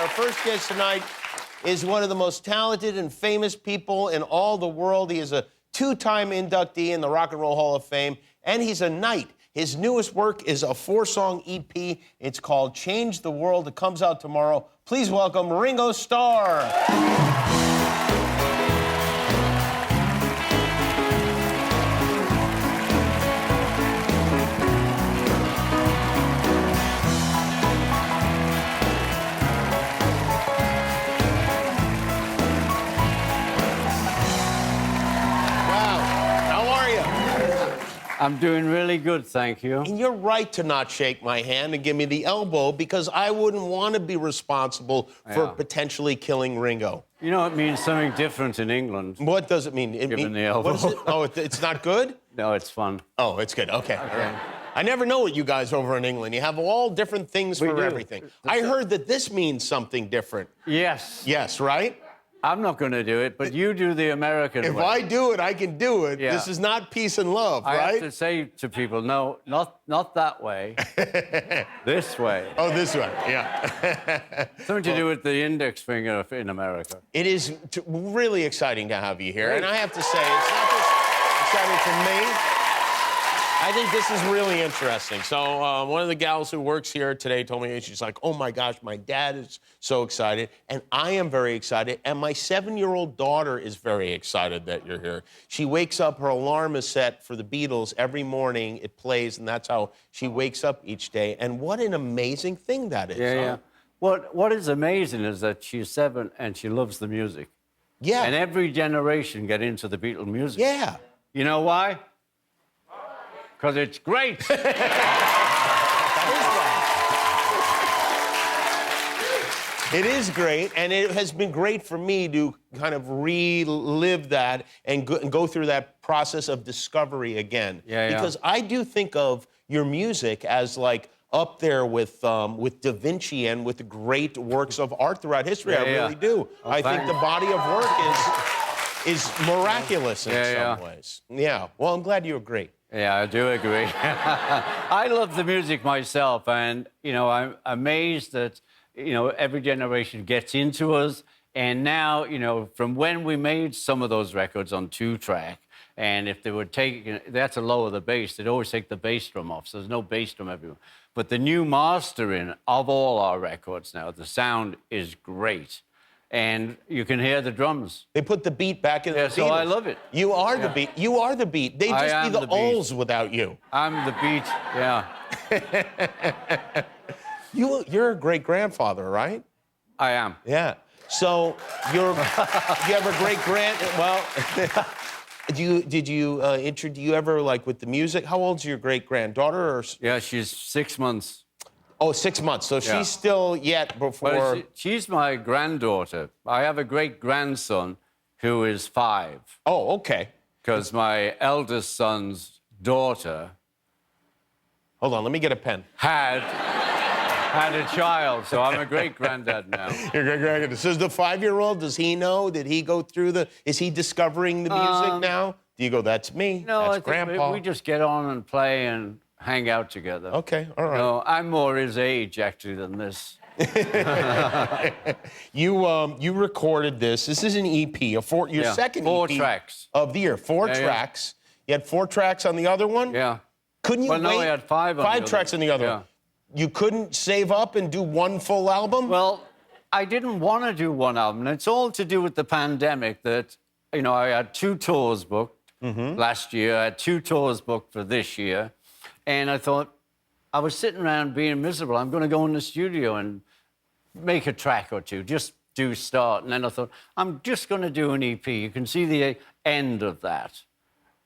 Our first guest tonight is one of the most talented and famous people in all the world. He is a two-time inductee in the Rock and Roll Hall of Fame, and he's a knight. His newest work is a 4-song EP. It's called Change the World. It comes out tomorrow. Please welcome Ringo Starr. I'm doing really good, thank you. And you're right to not shake my hand and give me the elbow because I wouldn't want to be responsible for potentially killing Ringo. You know, it means something different in England. What does it mean? Giving the elbow. What is it? Oh, it's not good? No, it's fun. Oh, it's good. Okay. All right. I never know what you guys over in England. You have all different things for everything. I heard that this means something different. Yes. Yes, right? I'm not going to do it, but you do the American If way. I do it, I can do it. Yeah. This is not peace and love, I right? have to say to people, no, not that way. This way. Oh, this way, yeah. Something to do with the index finger in America. It is really exciting to have you here. And I have to say, it's not just exciting for me. I think this is really interesting. So one of the gals who works here today told me, she's like, oh my gosh, my dad is so excited, and I am very excited, and my 7-year-old daughter is very excited that you're here. She wakes up, her alarm is set for the Beatles every morning, it plays, and that's how she wakes up each day. And what an amazing thing that is. Yeah. What is amazing is that she's 7 and she loves the music. Yeah. And every generation get into the Beatles music. Yeah. You know why? Because it's great. It is great, and it has been great for me to kind of relive that and go through that process of discovery again. Yeah. Because I do think of your music as like up there with Da Vinci and with the great works of art throughout history. I really do. Oh, I think the body of work is miraculous in some ways. Yeah. Well, I'm glad you agree. Yeah, I do agree. I love the music myself, and, you know, I'm amazed that, you know, every generation gets into us. And now, you know, from when we made some of those records on 2-track, and if they were taking, they had to lower the bass, they'd always take the bass drum off, so there's no bass drum everywhere. But the new mastering of all our records now, the sound is great. And you can hear the drums. They put the beat back in the Beatles. So I love it. You are the beat. You are the beat. They'd just be the O's without you. I'm the beat, yeah. You're a great-grandfather, right? I am. Yeah. So you have a great-grand... Well, do you ever, like, with the music, how old's your great-granddaughter? Or... Yeah, she's 6 months. Oh, 6 months. So she's still yet before... Well, she's my granddaughter. I have a great-grandson who is 5. Oh, okay. Because my eldest son's daughter... Hold on, let me get a pen. ...had a child, so I'm a great-granddad now. Your great-granddad. So the 5-year-old, does he know? Did he go through the... Is he discovering the music now? Do you go, that's me, no, that's Grandpa? We just get on and play and hang out together. Okay, all right. No, I'm more his age, actually, than this. You recorded this. This is an EP, your second 4 EP tracks. of the year. 4 tracks. You had 4 tracks on the other one? Yeah. Couldn't you wait? No, I had 5 on the other 5 tracks on the other one. You couldn't save up and do one full album? Well, I didn't want to do one album. It's all to do with the pandemic that, you know, I had 2 tours booked last year. I had 2 tours booked for this year. And I thought, I was sitting around being miserable. I'm going to go in the studio and make a track or 2, just do start. And then I thought, I'm just going to do an EP. You can see the end of that.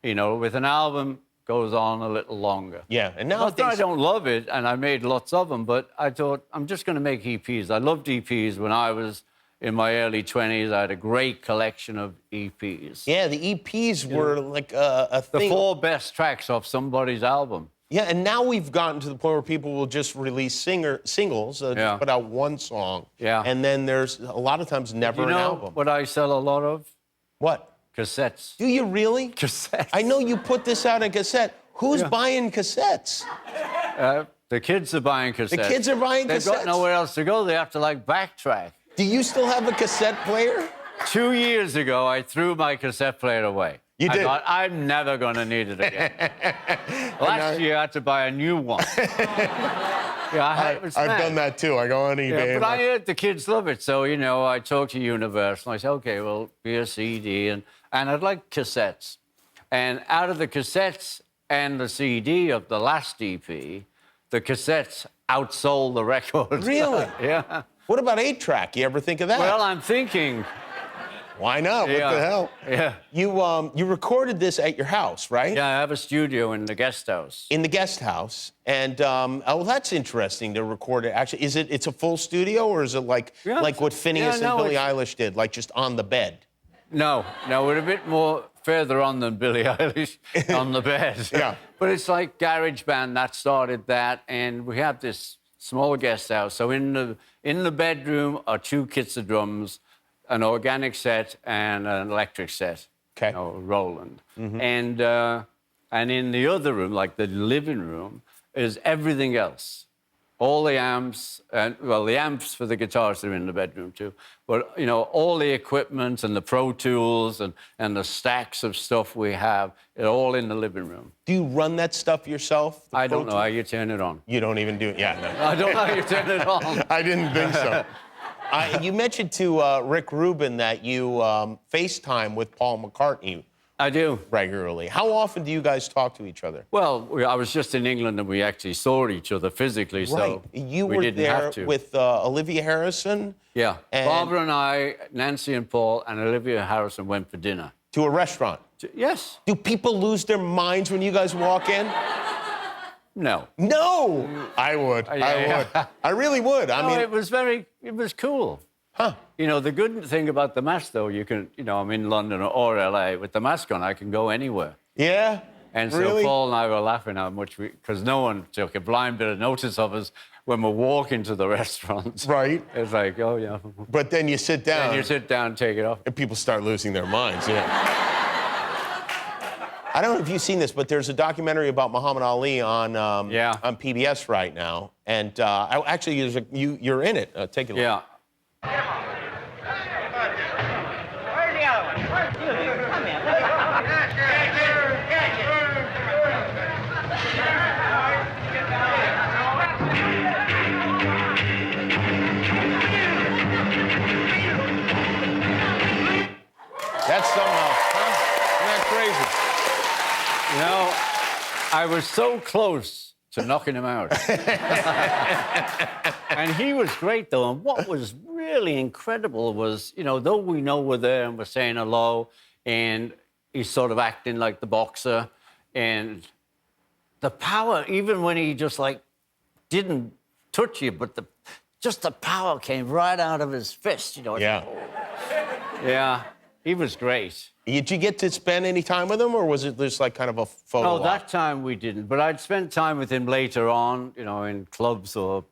You know, with an album, goes on a little longer. Yeah, and now Not that I don't love it, and I made lots of them, but I thought, I'm just going to make EPs. I loved EPs when I was in my early 20s. I had a great collection of EPs. Yeah, the EPs were like a thing. The 4 best tracks off somebody's album. Yeah, and now we've gotten to the point where people will just release singles, just put out 1 song. Yeah. And then there's a lot of times never an album. You know what I sell a lot of? What? Cassettes. Do you really? Cassettes. I know you put this out on cassette. Who's buying cassettes? The kids are buying cassettes. The kids are buying They've cassettes? got nowhere else to go. They have to, like, backtrack. Do you still have a cassette player? 2 years ago, I threw my cassette player away. You did? I thought, I'm never going to need it again. Last year, I had to buy a new one. I've done that too. I go on eBay. Yeah, and but I heard the kids love it. So, you know, I talked to Universal. I said, OK, well, be a CD. And I'd like cassettes. And out of the cassettes and the CD of the last EP, the cassettes outsold the records. Really? Yeah. What about 8-track? You ever think of that? Well, I'm thinking... Why not? Yeah. What the hell? Yeah. You recorded this at your house, right? Yeah, I have a studio in the guest house. In the guest house, and oh, that's interesting to record it. Actually, it's a full studio, or is it like what Phineas and Billie Eilish did, like just on the bed? No, we're a bit more further on than Billie Eilish on the bed. Yeah. But it's like GarageBand that started that, and we have this small guest house. So in the bedroom are 2 kits of drums, an organic set and an electric set. Okay. You know, Roland. And in the other room, like the living room, is everything else. All the amps, the amps for the guitars are in the bedroom too. But, you know, all the equipment and the Pro Tools and the stacks of stuff we have, it's all in the living room. Do you run that stuff yourself? I don't know how you turn it on. You don't even do it? Yeah, no. I don't know how you turn it on. I didn't think so. You mentioned to Rick Rubin that you FaceTime with Paul McCartney I do. regularly. How often do you guys talk to each other? Well, I was just in England and we actually saw each other physically, Right. so You we were didn't there have to. with Olivia Harrison? Yeah. and- Barbara and I, Nancy and Paul, and Olivia Harrison went for dinner. To a restaurant. Yes. Do people lose their minds when you guys walk in? No. No! I would. I would. I really would. I No, mean, it was cool. huh? You know, the good thing about the mask, though, you can, you know, I'm in London or LA, with the mask on, I can go anywhere. Yeah? And so Really? Paul and I were laughing how much because no one took a blind bit of notice of us when we're walking to the restaurant. Right. It's like, oh, yeah. But then you sit down And you sit down, take it off. and people start losing their minds. Yeah. I don't know if you've seen this, but there's a documentary about Muhammad Ali on PBS right now, and actually, you're in it. Take a look. Yeah. Where's the other one? Where's you? Come here. That's something else, huh? Isn't that crazy? You know, I was so close to knocking him out. And he was great, though. And what was really incredible was, you know, though we know we're there and we're saying hello, and he's sort of acting like the boxer, and the power, even when he just, like, didn't touch you, but just the power came right out of his fist, you know. Yeah. Yeah, he was great. Did you get to spend any time with him, or was it just like kind of a photo No, op? that time we didn't. But I'd spent time with him later on, you know, in clubs or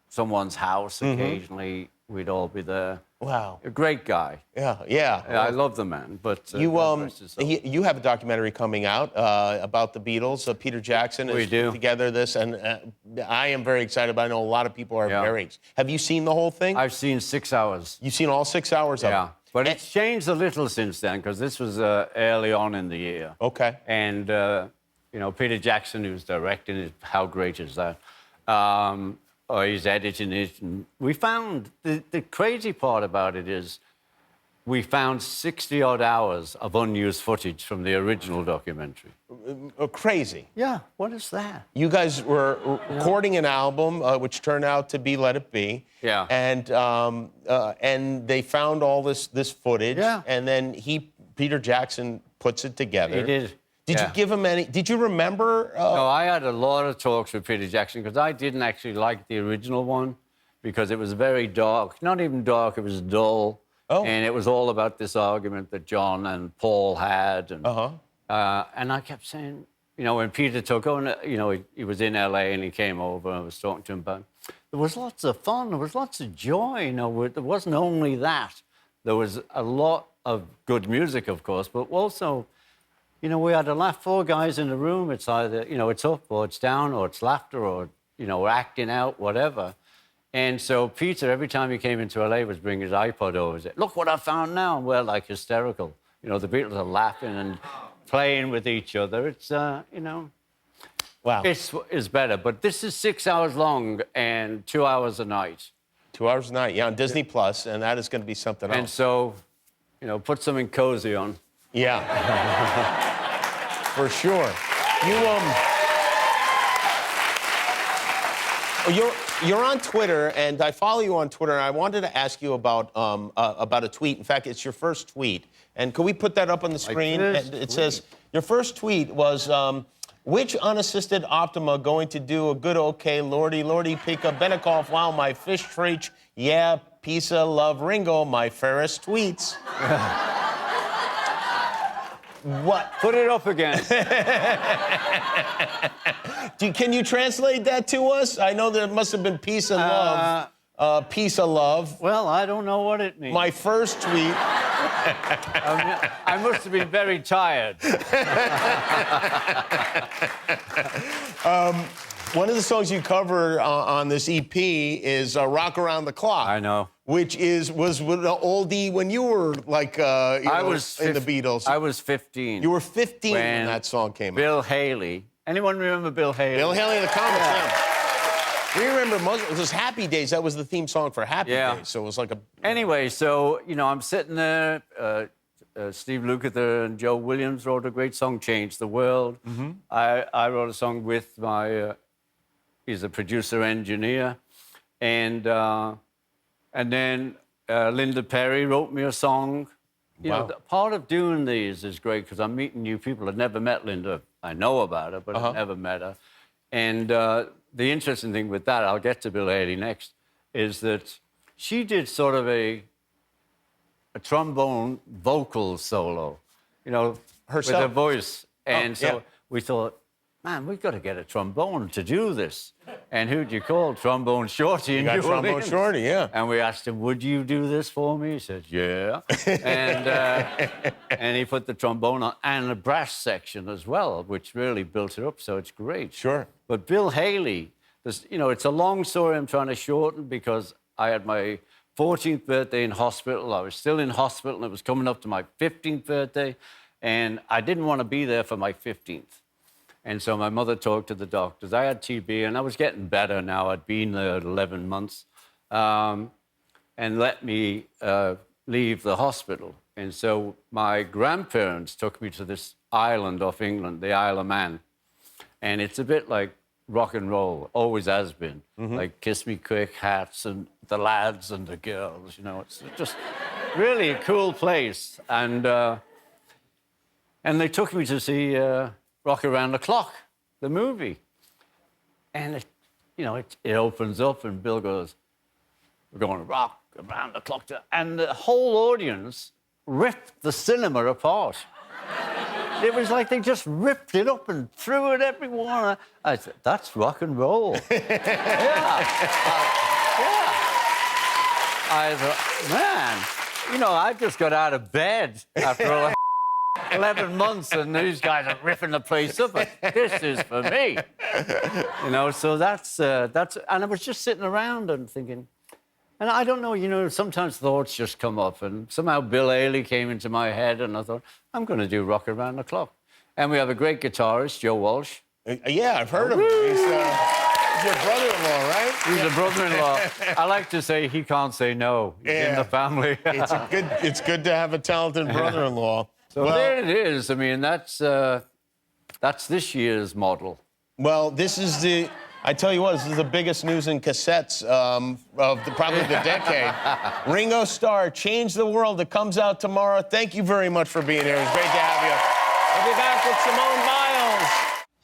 someone's house occasionally. We'd all be there. Wow. A great guy. Yeah. Yeah, I love the man. But You have a documentary coming out about the Beatles. Peter Jackson has We do. put together this, and I am very excited about it. I know a lot of people are Yeah. very. Have you seen the whole thing? I've seen 6 hours. You've seen all 6 hours of Yeah. it? But it's changed a little since then, because this was early on in the year. Okay. And, you know, Peter Jackson, who's directing it, how great is that? Or he's editing it. And we found, the crazy part about it is, we found 60-odd hours of unused footage from the original documentary. Crazy. Yeah, what is that? You guys were recording an album, which turned out to be Let It Be. Yeah. And they found all this footage. Yeah. And then Peter Jackson puts it together. He did. Did you give him any? Did you remember? No, I had a lot of talks with Peter Jackson because I didn't actually like the original one because it was very dark. Not even dark, it was dull. Oh. And it was all about this argument that John and Paul had. And, and I kept saying, you know, when Peter took on, you know, he was in LA and he came over and I was talking to him about, there was lots of fun, there was lots of joy, you know, there wasn't only that. There was a lot of good music, of course, but also, you know, we had to laugh. 4 guys in the room. It's either, you know, it's up or it's down or it's laughter or you know, acting out, whatever. And so Peter, every time he came into LA, was bringing his iPod over. Said, "Look what I found now." And we're like hysterical. You know, the Beatles are laughing and playing with each other. It's, you know, Wow. it's better. But this is 6 hours long and 2 hours a night. 2 hours a night, yeah, on Disney Plus, and that is going to be something And else. so, you know, put something cozy on. Yeah. For sure. You're on Twitter, and I follow you on Twitter, and I wanted to ask you about a tweet. In fact, it's your first tweet. And can we put that up on the screen? this And it says, your first tweet was, which unassisted Optima going to do a good okay, Lordy, Lordy, Pika, Benekoff, wow, my fish treach, yeah, Pisa, love Ringo, my fairest tweets. What? Put it up again. Can you translate that to us? I know there must have been peace and love. Peace of love. Well, I don't know what it means. My first tweet. I must have been very tired. One of the songs you cover on this EP is "Rock Around the Clock." I know. Which was an oldie when you were like I was in the Beatles. I was 15. You were 15 when that song came out. Bill Haley. Anyone remember Bill Haley? Bill Haley in the Comets. Yeah. We remember most. It was Happy Days. That was the theme song for Happy Days. So it was like a. Anyway, so you know, I'm sitting there. Steve Lukather and Joe Williams wrote a great song, "Change the World." Mm-hmm. I wrote a song with my. He's a producer engineer, and then Linda Perry wrote me a song. You know, part of doing these is great because I'm meeting new people. I've never met Linda. I know about her, but I've never met her. And the interesting thing with that, I'll get to Bill Haley next, is that she did sort of a trombone vocal solo, you know, Herself? with her voice. And so yeah. we thought, man, we've got to get a trombone to do this. And who'd you call? Trombone Shorty in You got New Trombone Orleans. Shorty, yeah. And we asked him, would you do this for me? He said, yeah. and he put the trombone on and the brass section as well, which really built it up, so it's great. Sure. But Bill Haley, you know, it's a long story I'm trying to shorten because I had my 14th birthday in hospital. I was still in hospital, and it was coming up to my 15th birthday, and I didn't want to be there for my 15th. And so my mother talked to the doctors. I had TB, and I was getting better now. I'd been there 11 months, and let me leave the hospital. And so my grandparents took me to this island off England, the Isle of Man. And it's a bit like rock and roll, always has been. Like Kiss Me Quick, Hats, and the lads and the girls, you know. It's just really a cool place. And they took me to see Rock Around the Clock, the movie. And, it opens up and Bill goes, we're going to rock around the clock. And the whole audience ripped the cinema apart. It was like they just ripped it up and threw it everywhere. I said, that's rock and roll. Yeah. I thought, man, I just got out of bed after 11 months and these guys are ripping the place up. This is for me. So that's, and I was just sitting around and thinking, and I don't know, sometimes thoughts just come up, and somehow Bill Haley came into my head, and I thought, I'm going to do Rock Around the Clock. And we have a great guitarist, Joe Walsh. Yeah, I've heard of him. He's your brother-in-law, right? He's a brother-in-law. I like to say he can't say no. He's in the family. It's good to have a talented brother-in-law. So there it is. I mean, that's this year's model. Well, this is I tell you what, this is the biggest news in cassettes of probably the decade. Ringo Starr, Change the World. It comes out tomorrow. Thank you very much for being here. It was great to have you. We'll be back with Simone Biles.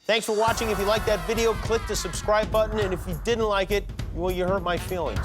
Thanks for watching. If you liked that video, click the subscribe button. And if you didn't like it, well, you hurt my feelings.